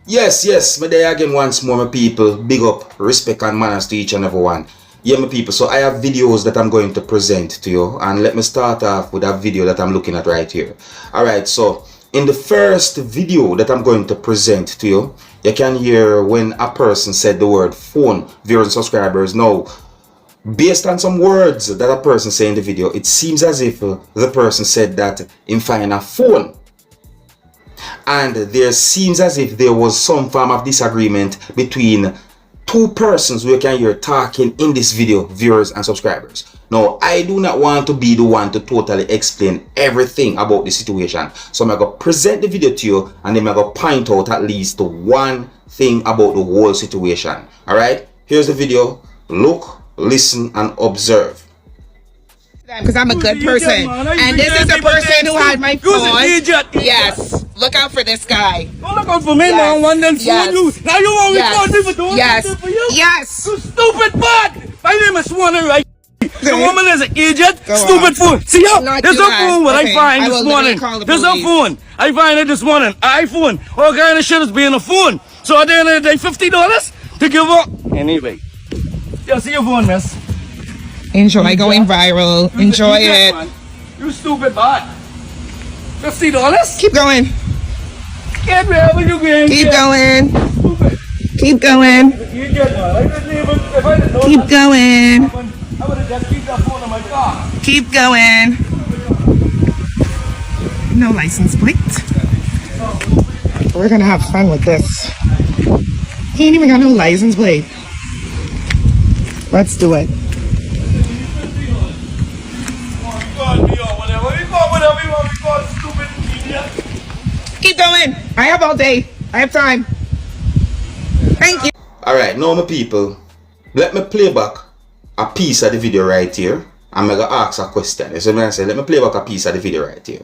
Yes, me there again once more, my people. Big up, respect and manners to each and every one. Yeah, my people, so I have videos that I'm going to present to you, and let me start off with that video that I'm looking at right here. Alright, so in the first video that I'm going to present to you, you can hear when a person said the word phone, viewers and subscribers. Now, based on some words that a person said in the video, it seems as if the person said that in find a phone. And there seems as if there was some form of disagreement between two persons we can hear talking in this video, viewers and subscribers. Now, I do not want to be the one to totally explain everything about the situation. So I'm going to present the video to you, and then I'm going to point out at least one thing about the whole situation. Alright, here's the video. Look, listen and observe. Because I'm a good person, and this is a person who had my phone. Yes, look out for this guy. Don't look out for me, man. One then phone you. Now you want me to me for doing something for you? Yes. You stupid bud. My name is Swan, right? The woman is an idiot. Stupid phone. See ya? There's a phone what I find this morning. There's a phone. I find it this morning. iPhone. All kind of shit is being a phone. So at the end of the day, $50 to give up. Anyway. Yeah, see your phone, miss. Enjoy going viral. Enjoy it. Man. You stupid bot. $50? Keep going. Get wherever you going. Keep going. Stupid. Keep going. Idiot, man. I didn't even, if I didn't know Keep going. I would have just keep that phone in my car. Keep going. No license plate. We're gonna have fun with this. He ain't even got no license plate. Let's do it. Keep going. I have all day. I have time. Thank you. Alright, now my people, let me play back a piece of the video right here. I'm going to ask a question. So I'm going to say, let me play back a piece of the video right here.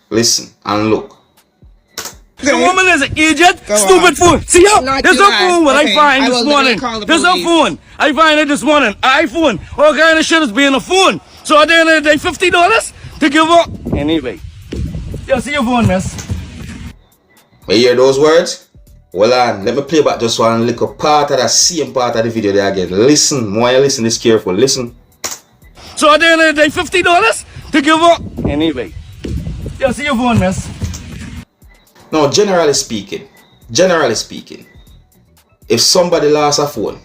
Listen and look. The woman is an idiot. Stupid phone. See ya? There's a phone what I find this morning. There's a phone. I find it this morning. iPhone. All kind of shit is being a phone. So at the end of the day, $50 to give up. Anyway. Yeah, see your phone, miss. You hear those words? Well, let me play back just one little part of that same part of the video there again. Listen, more you listen, this careful. Listen. So at the end of the day, $50 to give up. Anyway. Yeah, see your phone, miss. Now, generally speaking, if somebody lost a phone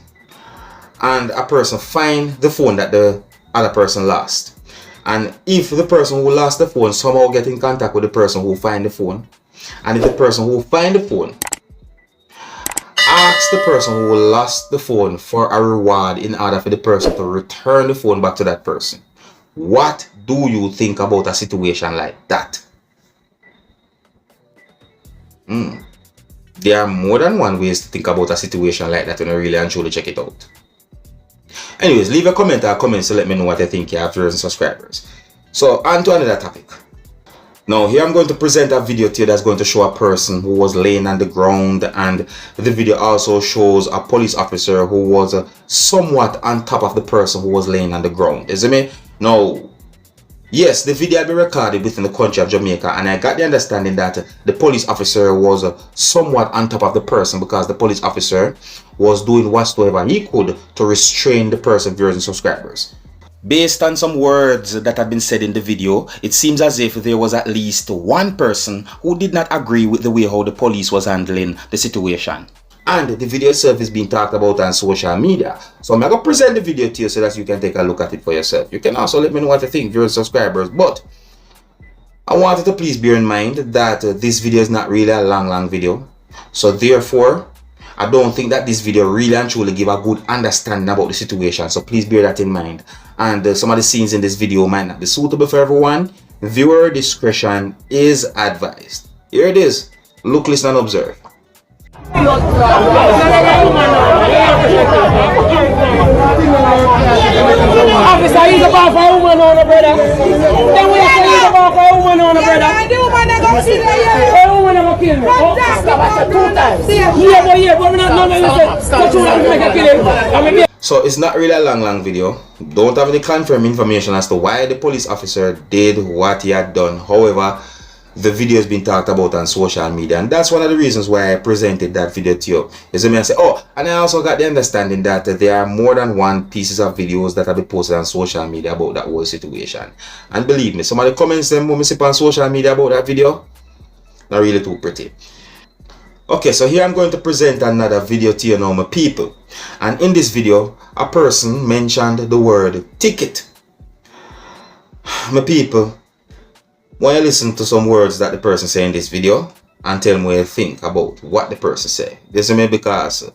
and a person find the phone that the other person lost, and if the person who lost the phone somehow get in contact with the person who find the phone, and if the person who find the phone asks the person who lost the phone for a reward in order for the person to return the phone back to that person, what do you think about a situation like that? There are more than one ways to think about a situation like that when you really and truly check it out. Anyways, leave a comment or comments to let me know what you think, viewers and subscribers. So, on to another topic. Now, here I'm going to present a video to you that's going to show a person who was laying on the ground, and the video also shows a police officer who was somewhat on top of the person who was laying on the ground. Is it me? Now, yes, the video had been recorded within the country of Jamaica, and I got the understanding that the police officer was somewhat on top of the person because the police officer was doing whatsoever he could to restrain the person, viewers and subscribers. Based on some words that have been said in the video, it seems as if there was at least one person who did not agree with the way how the police was handling the situation. And the video itself is being talked about on social media. So I'm going to present the video to you so that you can take a look at it for yourself. You can also let me know what you think, viewers and subscribers. But I wanted to please bear in mind that this video is not really a long video. So therefore, I don't think that this video really and truly give a good understanding about the situation. So please bear that in mind. And some of the scenes in this video might not be suitable for everyone. Viewer discretion is advised. Here it is. Look, listen and observe. Officer, he's about for a woman on a brother. Then we say he's about for a woman on a brother. A woman never kill me. Oh, stop at 2 times. Yeah, but we're not none of you say. So it's not really a long video. Don't have any confirmed information as to why the police officer did what he had done. However, the video has been talked about on social media, and that's one of the reasons why I presented that video to you. Is me and say, oh, and I also got the understanding that there are more than one pieces of videos that have been posted on social media about that whole situation. And believe me, some of the comments them when me see on social media about that video, not really too pretty. Okay, so here I'm going to present another video to you now, my people. And in this video, a person mentioned the word ticket. My people, when you listen to some words that the person say in this video and tell me what you think about what the person say. This is me because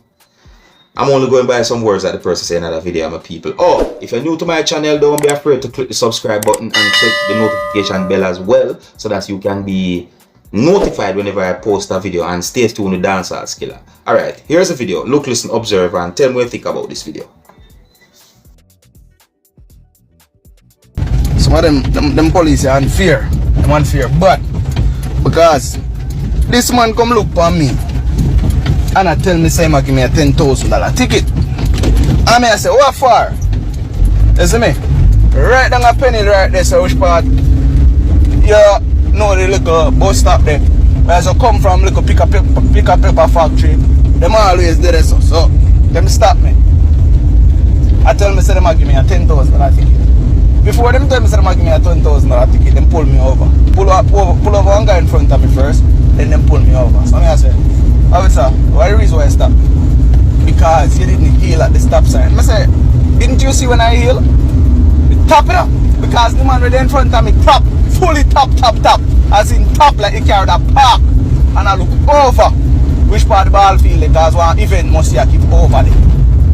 I'm only going by some words that the person say in another video, my people. Oh, if you're new to my channel, don't be afraid to click the subscribe button and click the notification bell as well, so that you can be notified whenever I post a video, and stay tuned with Dancehall Skilla. Alright, here's the video. Look, listen, observe, and tell me what you think about this video. Some of them police are unfair. Them unfair, but because this man come look for me and I tell me say he give me a $10,000 ticket. And I say, what for? You see me? Right down a penny right there, so which part? Yeah, know the little bus stop there. Where I come from little pick a paper factory. Them always there so them stop me. I tell me say they give me a $10,000 ticket. Before them tell me say they give me a $10,000 ticket, them pull me over. Pull over one guy in front of me first, then them pull me over. So I say, officer, what the reason why I stop? Because you didn't heal at the stop sign. I say, didn't you see when I heal? Top it up. Because the man right in front of me top, fully top. As in top like he carried a park. And I look over which part of the ball field because one event must see I keep over there.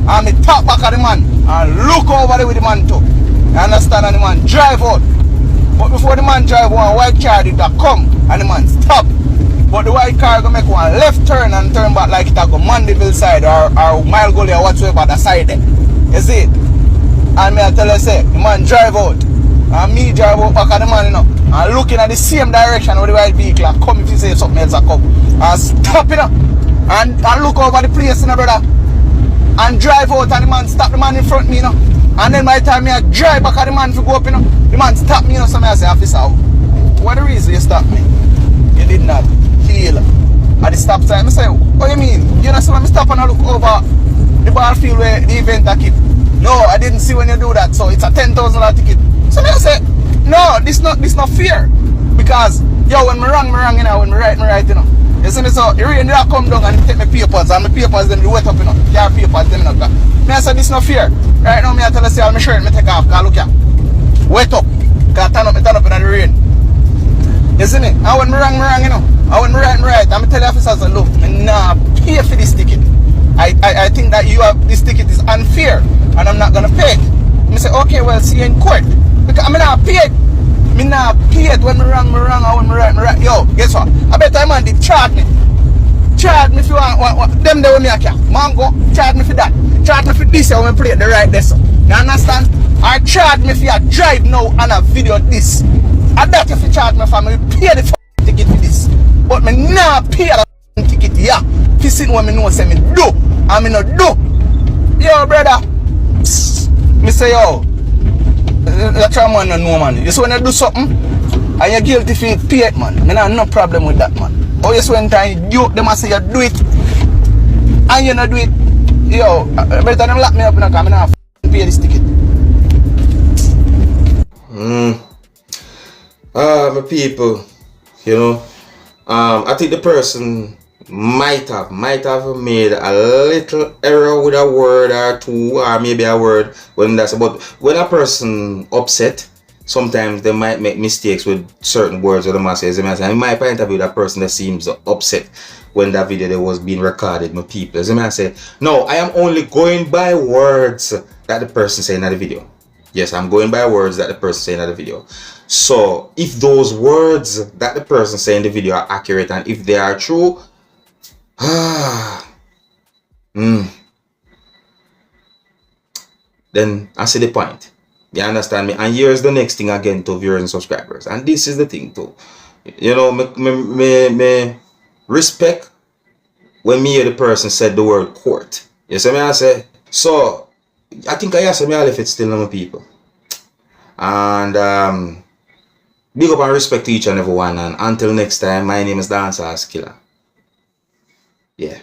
And me top back at the man and look over there with the man too. You understand? And the man drive out. But before the man drive, one white car did that come and the man stop. But the white car go make one left turn and turn back like it go Mandeville side or Mile Gully or whatsoever the side there. You see it? And me I tell you say, the man drive out. And me drive out back at the man, you know. And looking at the same direction where the white vehicle come if you say something else come. And stop it up. And look over the place, you know, brother. And drive out and the man stop the man in front of me, you know. And then by the time I drive back at the man to go up, you know, the man stop me, you know, so I say, officer, what the reason you stop me? You did not heal at the stop sign. I say, what do you mean? You know, so when I stop and I look over the ball field where the event I keep. No, I didn't see when you do that, so it's a $10,000 ticket. So I say, no, this not fair. Because, yo, when me wrong, you know, when me right, you know. You see me, so the rain that come down and take my papers, and my papers them wet up, you know. Your papers them, you know. Me I say, this not fair. Right now, me I tell you, say, I'm sure me take off, because look here. Wet up. Because turn up in the rain. You see me? And when me wrong, you know. And when me right, I'm tell the officers, look, me nah pay for this ticket. I think that this ticket is unfair, and I'm not gonna pay it. Me say, okay, well, see you in court. Because I'm not pay it. Me not pay it when me wrong, and when me right. Yo, guess what? I bet I man did charge me. Charge me if you want them there with me a car. Mango, charge me for that. Charge me for this when me play the right there, so. You understand? Or charge me if you drive now and a video this. And that if you charge me for me, pay the ticket for this. But me not pay the ticket, yeah. If you see what me know, say me do. And me not do. Yo, brother. Me say, yo. That's why man no know, man. You see when you do something, and you're guilty for it, pay it, man. Me not no problem with that, man. Or you see when time you them say you do it, and you not do it. Yo, better than lock me up, because I not pay this ticket. My people, you know, I think the person might have made a little error with a word or two, or maybe a word when that's about. When a person upset, sometimes they might make mistakes with certain words or the messages. In my point of view, that person that seems upset when that video that was being recorded, my people. As I say, no, I am only going by words that the person say in the video. Yes, I'm going by words that the person say in the video. So if those words that the person say in the video are accurate and if they are true, then I see the point. You understand me? And here's the next thing again to viewers and subscribers. And this is the thing too. You know, me respect when me hear the person said the word court. You see me I say? So I think I asked me all if it's still on my people. And Big up and respect to each and every one, and until next time, my name is Dancehall Skilla. Yeah.